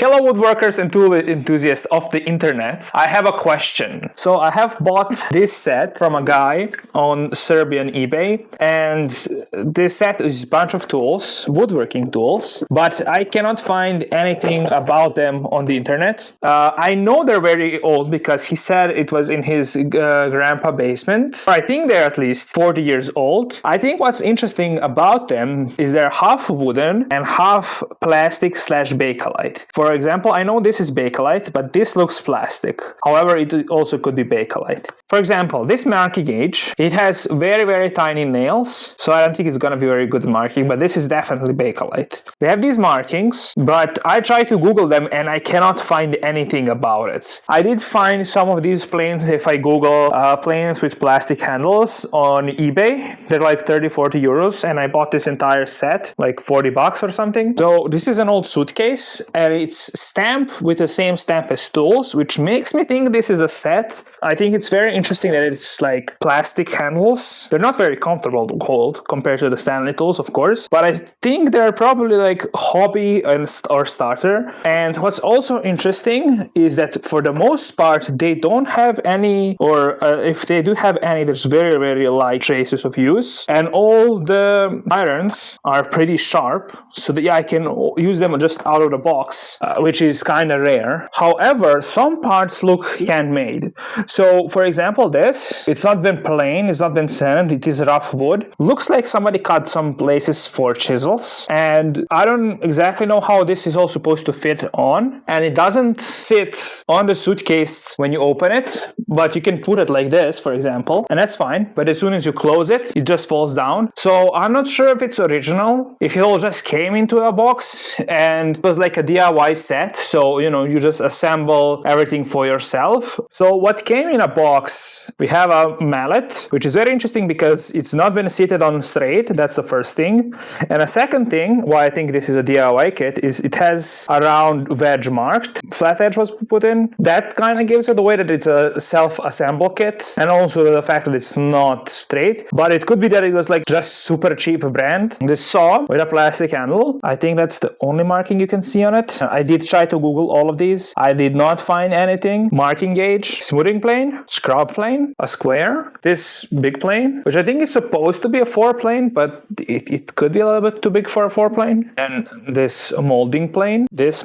Hello woodworkers and tool enthusiasts of the internet. I have a question. So I have bought this set from a guy on Serbian eBay, and this set is a bunch of tools, woodworking tools, but I cannot find anything about them on the internet. I know they're very old because he said it was in his grandpa basement. I think they're at least 40 years old. I think what's interesting about them is they're half wooden and half plastic slash bakelite. For example, I know this is bakelite, but this looks plastic. However, it also could be bakelite. For example, this marking gauge, it has very, very tiny nails, so I don't think it's gonna be very good at marking, but this is definitely bakelite. They have these markings, but I tried to Google them and I cannot find anything about it. I did find some of these planes if I Google planes with plastic handles on eBay. They're like 30-40 euros, and I bought this entire set, like 40 bucks or something. So this is an old suitcase, and it's stamped with the same stamp as tools, which makes me think this is a set. I think it's very interesting that it's like plastic handles. They're not very comfortable to hold compared to the Stanley tools, of course, but I think they're probably like hobby or starter. And what's also interesting is that for the most part, they don't have any, or if they do have any, there's very, very light traces of use. And all the irons are pretty sharp, so that I can use them just out of the box, which is kind of rare. However, some parts look handmade. So for example, it's not been plain, it's not been sanded, it is rough wood. Looks like somebody cut some places for chisels, and I don't exactly know how this is all supposed to fit on, and it doesn't sit on the suitcase when you open it, but you can put it like this, for example, and that's fine. But as soon as you close it, it just falls down. So I'm not sure if it's original, if it all just came into a box and it was like a DIY set, so you just assemble everything for yourself. So what came in a box, we have a mallet, which is very interesting because it's not been seated on straight. That's the first thing. And a second thing why I think this is a DIY kit is it has a round wedge marked, flat edge was put in. That kind of gives it away that it's a self-assemble kit, and also the fact that it's not straight. But it could be that it was like just super cheap brand. This saw with a plastic handle, I think that's the only marking you can see on it. I did try to Google all of these. I did not find anything. Marking gauge, smoothing plane, scrub plane, a square, this big plane, which I think is supposed to be a 4-plane, but it could be a little bit too big for a 4-plane. And this molding plane, this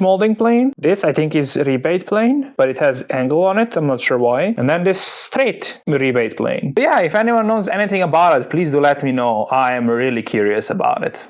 I think is a rebate plane, but it has angle on it. I'm not sure why. And then this straight rebate plane. But yeah, if anyone knows anything about it, please do let me know. I am really curious about it.